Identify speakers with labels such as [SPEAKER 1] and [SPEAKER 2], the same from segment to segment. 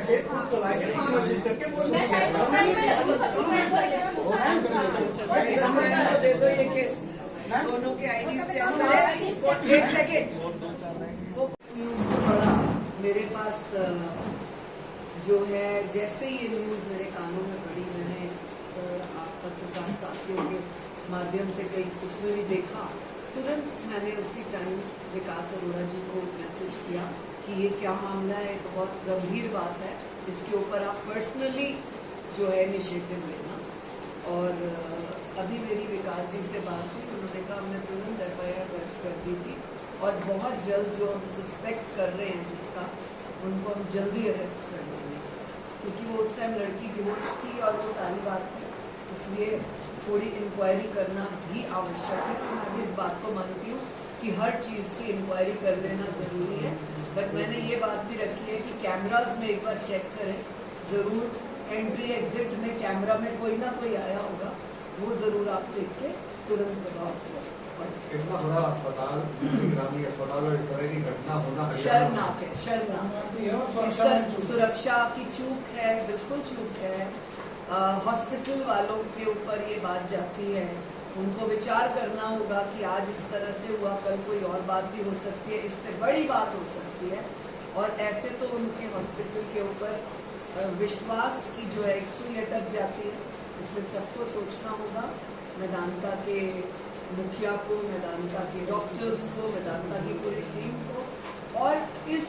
[SPEAKER 1] दे दो ये केस, दोनों के आईडी चेक करें। एक सेकेंड, मेरे पास जो है जैसे ही ये न्यूज मेरे कानों में पड़ी, मैंने आप पत्रकार साथियों के माध्यम से कई उसमें भी देखा, तुरंत मैंने उसी टाइम विकास अरोड़ा जी को मैसेज किया कि ये क्या मामला है, एक बहुत गंभीर बात है, इसके ऊपर आप पर्सनली जो है इनिशिएटिव लेना। और अभी मेरी विकास जी से बात हुई, उन्होंने कहा हमने तुरंत FIR दर्ज कर दी थी और बहुत जल्द जो हम सस्पेक्ट कर रहे हैं जिसका, उनको हम जल्दी अरेस्ट कर लेंगे, क्योंकि वो उस टाइम लड़की डिवोर्स थी और वो सारी बात थी, इसलिए थोड़ी इंक्वायरी करना भी आवश्यक है। तो मैं भी इस बात को मानती हूँ कि हर चीज़ की इंक्वायरी कर लेना ज़रूरी है, बट मैंने ये बात भी रखी है कि कैमराज में एक बार चेक करें ज़रूर, एंट्री एग्जिट में कैमरा में कोई ना कोई आया होगा, वो ज़रूर आप देख के तुरंत प्रभाव से।
[SPEAKER 2] इतना बड़ा अस्पताल, ग्रामीण अस्पताल और इस तरह की घटना होना
[SPEAKER 1] शर्मनाक है, शर्मनाक। सुरक्षा की चूक है, बिल्कुल चूक है। हॉस्पिटल वालों के ऊपर ये बात जाती है, उनको विचार करना होगा कि आज इस तरह से हुआ, कल कोई और बात भी हो सकती है, इससे बड़ी बात हो सकती है। और ऐसे तो उनके हॉस्पिटल के ऊपर विश्वास की जो है एक सुई अटक जाती है, इसलिए सबको सोचना होगा, मेदांता के मुखिया को, मेदांता के डॉक्टर्स को, मेदांता की पूरी टीम को, और इस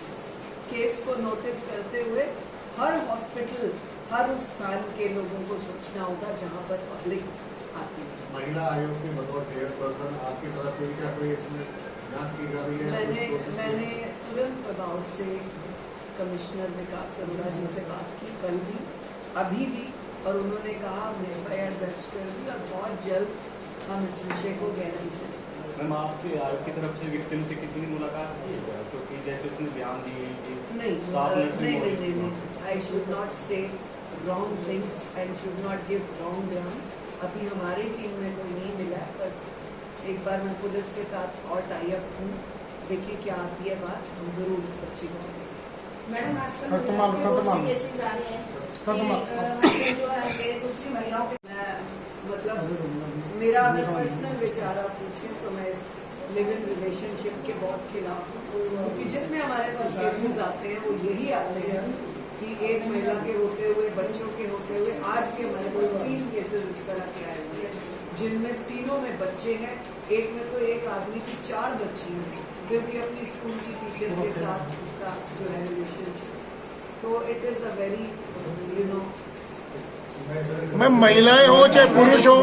[SPEAKER 1] केस को नोटिस करते हुए हर हॉस्पिटल, हर उस स्थान के लोगों को सोचना होगा जहां पर पब्लिक आती है।
[SPEAKER 2] महिला आयोग के बतौर चेयरपर्सन आपकी तरफ से क्या कोई इसमें जांच की जा रही है?
[SPEAKER 1] मैंने तुरंत प्रभाव से कमिश्नर विकास अरोड़ा जी से बात की, कल भी, अभी भी, और उन्होंने कहा हमने FIR दर्ज कर दी और बहुत जल्द हम इस विषय को गहराई से।
[SPEAKER 3] मैम, आपके आयोग की तरफ से विक्टिम से किसी ने मुलाकात की है? क्योंकि जैसे उसने बयान दिए कि
[SPEAKER 1] नहीं, आई शुड नॉट से wrong things and should not give wrong बयान। अभी हमारी टीम में कोई नहीं मिला, पर एक बार मैं पुलिस के साथ और टाई अप हूँ, देखिए क्या आती है बात, हम जरूर उस बच्ची को।
[SPEAKER 4] मैडम, आजकल केसेस आ रहे हैं कि जो है दूसरी महिलाओं के,
[SPEAKER 1] मतलब मेरा अगर पर्सनल विचार आप पूछें तो मैं इस लिव इन रिलेशनशिप के बहुत खिलाफ हूँ, क्योंकि जितने हमारे पास केसेस आते हैं वो यही आते हैं कि एक महिला के होते हुए, बच्चों के होते हुए, आज के हमारे पास 3 केसेस इस तरह के आए हुए हैं, जिनमें तीनों में बच्चे हैं। एक में तो एक आदमी की 4 बच्ची हैं, फिर भी अपनी स्कूल की टीचर के साथ उसका जो है रिलेशनशिप, तो it is a very
[SPEAKER 5] ma'am, महिलाएं हो चाहे पुरुष हो,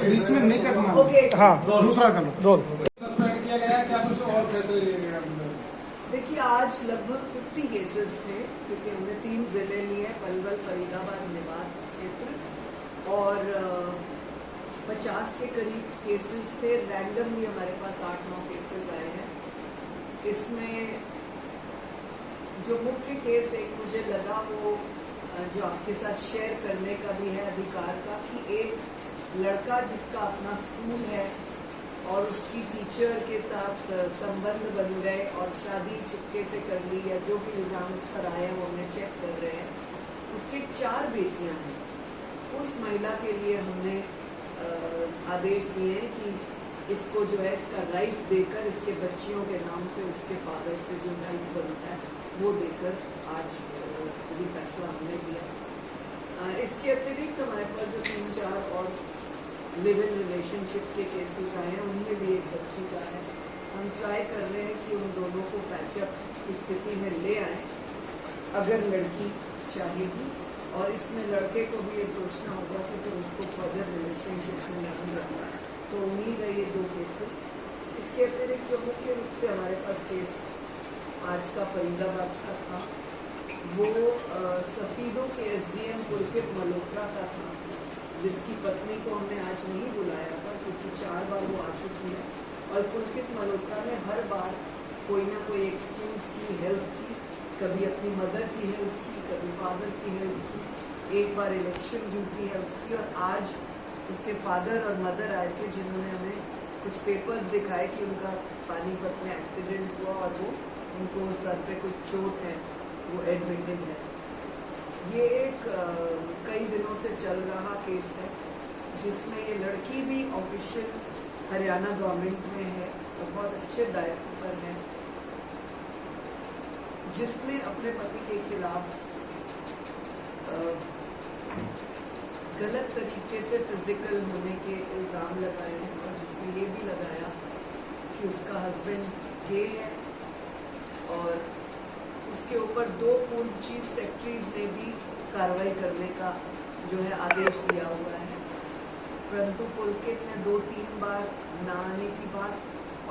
[SPEAKER 5] बीच में नहीं कटना। हाँ, दूसरा कर लो।
[SPEAKER 1] देखिए, आज लगभग 50 केसेस थे, क्योंकि हमने 3 जिले लिए, पलवल, फरीदाबाद, मेवात क्षेत्र, और 50 के करीब केसेस थे। रैंडमली हमारे पास 8-9 केसेस आए हैं। इसमें जो मुख्य केस एक मुझे लगा, वो जो आपके साथ शेयर करने का भी है अधिकार का, कि एक लड़का जिसका अपना स्कूल है और उसकी टीचर के साथ संबंध बन गए और शादी चुपके से कर ली, या जो भी इल्ज़ाम उस पर आए हैं वो हमने चेक कर रहे हैं। उसकी 4 बेटियां हैं। उस महिला के लिए हमने आदेश दिए हैं कि इसको जो है इसका राइट देकर, इसके बच्चियों के नाम पे उसके फादर से जो राइट बनता है वो देकर आज ये फैसला हमने लिया। इसके अतिरिक्त हमारे पास जो 3-4 और लिव इन रिलेशनशिप के केसेस आए हैं, उनमें भी एक बच्ची का है। हम ट्राई कर रहे हैं कि उन दोनों को पैचअप की स्थिति में ले आए अगर लड़की चाहेगी, और इसमें लड़के को भी ये सोचना होगा कि फिर उसको फर्दर रिलेशनशिप में नहीं रहना है। तो उम्मीद है ये 2 केसेस। इसके अतिरिक्त जो मुख्य रूप से हमारे पास केस आज का फरीदाबाद का था, वो सफीदों के SDM पुलकित मल्होत्रा का था, जिसकी पत्नी को हमने आज नहीं बुलाया था क्योंकि 4 बार वो आ चुकी है, और पुलकित मल्होत्रा ने हर बार कोई ना कोई एक्सक्यूज़ की, हेल्थ की, कभी अपनी मदर की हेल्थ की, कभी फादर की हेल्थ की, एक बार इलेक्शन ड्यूटी है उसकी, और आज उसके फादर और मदर आए थे जिन्होंने हमें कुछ पेपर्स दिखाए कि उनका पानीपत में एक्सीडेंट हुआ और वो उनको सर पे कुछ चोट है, वो एडमिटेड है। ये एक कई दिनों से चल रहा केस है जिसमें ये लड़की भी ऑफिशियल हरियाणा गवर्नमेंट में है और बहुत अच्छे दायित्व पर है, जिसने अपने पति के खिलाफ गलत तरीके से फिजिकल होने के इल्ज़ाम लगाए हैं और जिसने ये भी लगाया कि उसका हस्बैंड गे है और उसके ऊपर 2 पूर्व चीफ सेक्रेटरीज ने भी कार्रवाई करने का जो है आदेश दिया हुआ है, परंतु पुलकित ने 2-3 बार ना आने की बात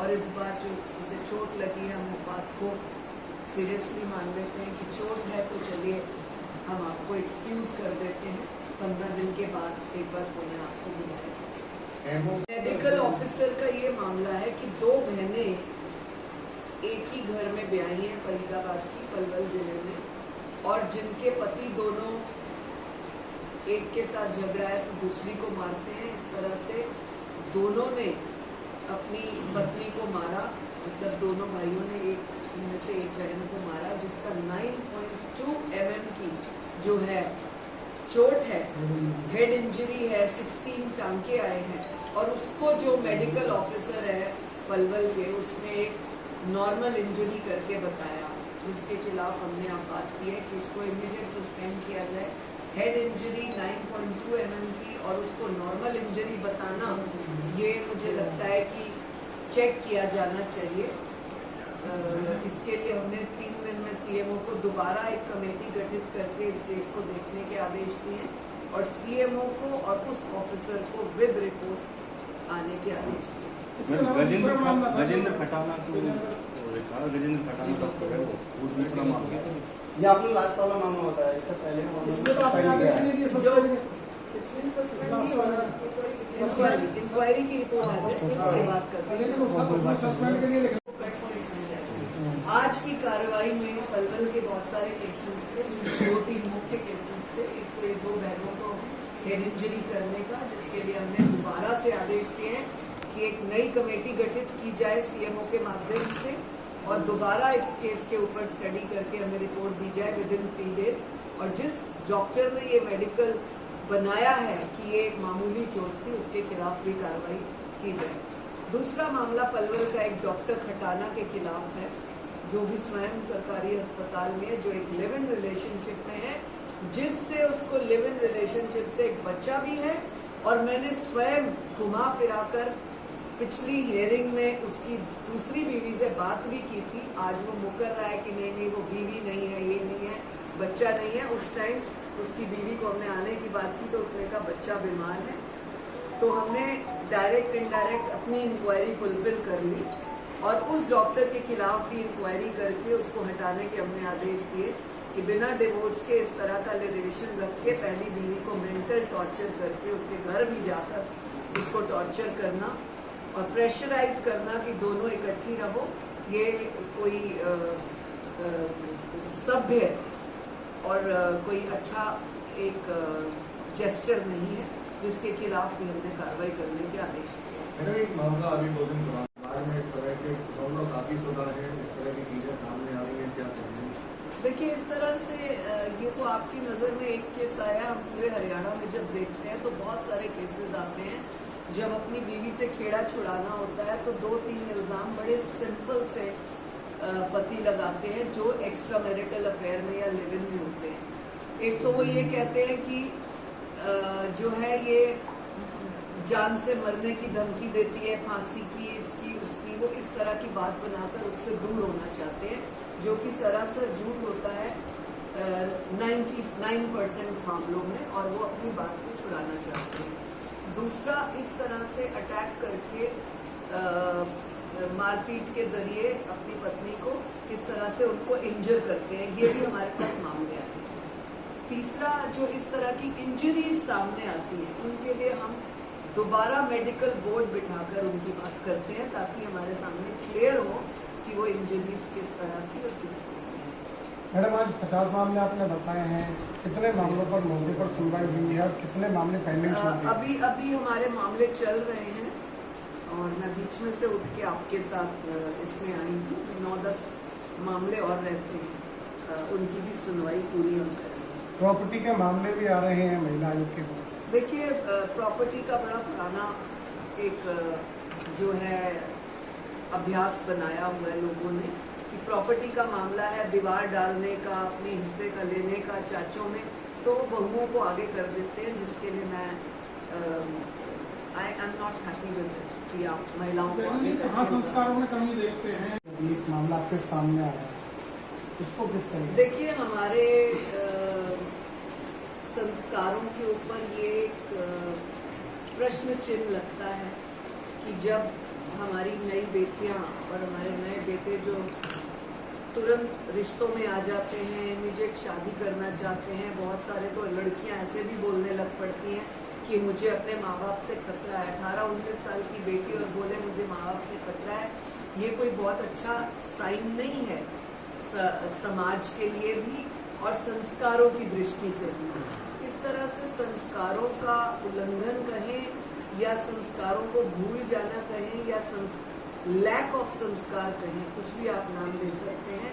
[SPEAKER 1] और इस बार जो उसे चोट लगी है हम इस बात को सीरियसली मान लेते हैं कि चोट है तो चलिए हम आपको एक्सक्यूज कर देते हैं, 15 दिन के बाद एक बार पुनः आपको बुलाएंगे। मेडिकल ऑफिसर का ये मामला है कि 2 बहनें एक ही घर में ब्याही हैं फरीदाबाद की पलवल जिले में, और जिनके पति दोनों एक के साथ झगड़ा है तो दूसरी को मारते हैं। इस तरह से दोनों ने अपनी पत्नी को मारा, मतलब दोनों भाइयों ने एक में से एक बहन को मारा, जिसका 9.2 mm की जो है चोट है, हेड इंजरी है, 16 टांके आए हैं और उसको जो मेडिकल ऑफिसर है पलवल के उसने एक नॉर्मल इंजरी करके बताया, जिसके खिलाफ हमने आप बात की है कि उसको इमीडिएट सस्पेंड किया जाए। हेड इंजरी 9.2 mm की और उसको नॉर्मल इंजरी बताना, ये मुझे लगता है कि चेक किया जाना चाहिए। इसके लिए हमने 3 दिन में सीएमओ को दोबारा एक कमेटी गठित करके इस केस को देखने के आदेश दिए और सीएमओ को और उस ऑफिसर को विद रिपोर्ट आने के आदेश दिए।
[SPEAKER 3] गजेंद्र खटाना वो दूसरा मामला है।
[SPEAKER 6] ये आपने लास्ट वाला मामला होता है, इससे पहले
[SPEAKER 5] इसमें तो आपने आदेश नहीं दिए सस्पेंड
[SPEAKER 1] इंक्वायरी की रिपोर्ट आ जाए, बात करते हैं।
[SPEAKER 5] सस्पेंड के लिए
[SPEAKER 1] आज की कार्रवाई में पलवल के बहुत सारे केसेस थे, जिनमें 2-3 मुख्य केसेस थे। एक तो 2 बहनों को हेड इंजरी करने का, जिसके लिए हमने दोबारा से आदेश दिए हैं कि एक नई कमेटी गठित की जाए सीएमओ के माध्यम से और दोबारा इस केस के ऊपर स्टडी करके हमें रिपोर्ट दी जाए विदिन 3 डेज, और जिस डॉक्टर ने ये मेडिकल बनाया है कि ये एक मामूली चोट थी, उसके खिलाफ भी कार्रवाई की जाए। दूसरा मामला पलवल का एक डॉक्टर खटाना के खिलाफ है, जो भी स्वयं सरकारी अस्पताल में है, जो एक लिव इन रिलेशनशिप में है, जिससे उसको लिव इन रिलेशनशिप से एक बच्चा भी है। और मैंने स्वयं घुमा फिराकर पिछली हियरिंग में उसकी दूसरी बीवी से बात भी की थी। आज वो मुकर रहा है कि नहीं वो बीवी नहीं है, ये नहीं है, बच्चा नहीं है। उस टाइम उसकी बीवी को हमने आने की बात की तो उसने कहा बच्चा बीमार है। तो हमने डायरेक्ट इनडायरेक्ट अपनी इंक्वायरी फुलफिल कर ली और उस डॉक्टर के खिलाफ भी इंक्वायरी करके उसको हटाने के हमने आदेश दिए कि बिना डिवोर्स के इस तरह का रिलेशन रख के पहली बीवी को मेंटल टॉर्चर करके उसके घर भी जाकर उसको टॉर्चर करना और प्रेशराइज करना कि दोनों इकट्ठी रहो, ये कोई सभ्य और कोई अच्छा एक जेस्चर नहीं है, जिसके खिलाफ भी हमने कार्रवाई करने के आदेश दिए।
[SPEAKER 2] मैंने एक मामला अभी 2 दिन बाद में इस तरह के दोनों शादीशुदा हैं, इस तरह की चीजें सामने आ रही हैं, क्या करेंगे?
[SPEAKER 1] देखिए, इस तरह से ये तो आपकी नज़र में एक केस आया। हम पूरे हरियाणा में जब देखते हैं तो बहुत सारे केसेस आते हैं। जब अपनी बीवी से खेड़ा छुड़ाना होता है तो 2-3 इल्ज़ाम बड़े सिंपल से पति लगाते हैं जो एक्स्ट्रा मैरिटल अफेयर में या लिव इन में होते हैं। एक तो वो ये कहते हैं कि जो है ये जान से मरने की धमकी देती है, फांसी की, इसकी उसकी, वो इस तरह की बात बनाकर उससे दूर होना चाहते हैं, जो कि सरासर झूठ होता है 99% मामलों में, और वो अपनी बात को छुड़ाना चाहते हैं। दूसरा, इस तरह से अटैक करके मारपीट के जरिए अपनी पत्नी को इस तरह से उनको इंजर करते हैं, ये भी हमारे पास मामले आते हैं। तीसरा, जो इस तरह की इंजरीज सामने आती है उनके लिए हम दोबारा मेडिकल बोर्ड बिठाकर उनकी बात करते हैं ताकि हमारे सामने क्लियर हो कि वो इंजरीज किस तरह की और किस।
[SPEAKER 5] मैडम, आज 50 मामले आपने बताए हैं, कितने मामलों पर मौके पर सुनवाई हुई है और कितने मामले पेंडिंग छोड़ दिए?
[SPEAKER 1] अभी हमारे मामले चल रहे हैं और मैं बीच में से उठ के आपके साथ इसमें आई हूँ। 9-10 मामले और रहते हैं, उनकी भी सुनवाई पूरी हम करेंगे।
[SPEAKER 5] प्रॉपर्टी के मामले भी आ रहे हैं महिला आयोग के पास।
[SPEAKER 1] देखिए, प्रॉपर्टी का बड़ा पुराना एक जो है अभ्यास बनाया हुआ है लोगों ने कि प्रॉपर्टी का मामला है, दीवार डालने का, अपने हिस्से का लेने का चाचों में, तो बहुओं को आगे कर देते हैं, जिसके लिए मैं I am not happy with this कि आप महिलाओं को आगे
[SPEAKER 5] कहाँ संस्कारों में कमी देखते हैं? एक मामला आपके सामने आया है, उसको किस तरीके?
[SPEAKER 1] देखिए, हमारे संस्कारों के ऊपर ये एक प्रश्न चिन्ह लगता है कि जब हमारी नई बेटियां और हमारे नए बेटे जो तुरंत रिश्तों में आ जाते हैं, इमीडिएट शादी करना चाहते हैं, बहुत सारे तो लड़कियां ऐसे भी बोलने लग पड़ती हैं कि मुझे अपने माँ बाप से खतरा है। 18-19 साल की बेटी और बोले मुझे माँ बाप से खतरा है, ये कोई बहुत अच्छा साइन नहीं है समाज के लिए भी और संस्कारों की दृष्टि से भी। इस तरह से संस्कारों का उल्लंघन कहें या संस्कारों को भूल जाना कहें या लैक ऑफ संस्कार कहें, कुछ भी आप नाम दे सकते हैं,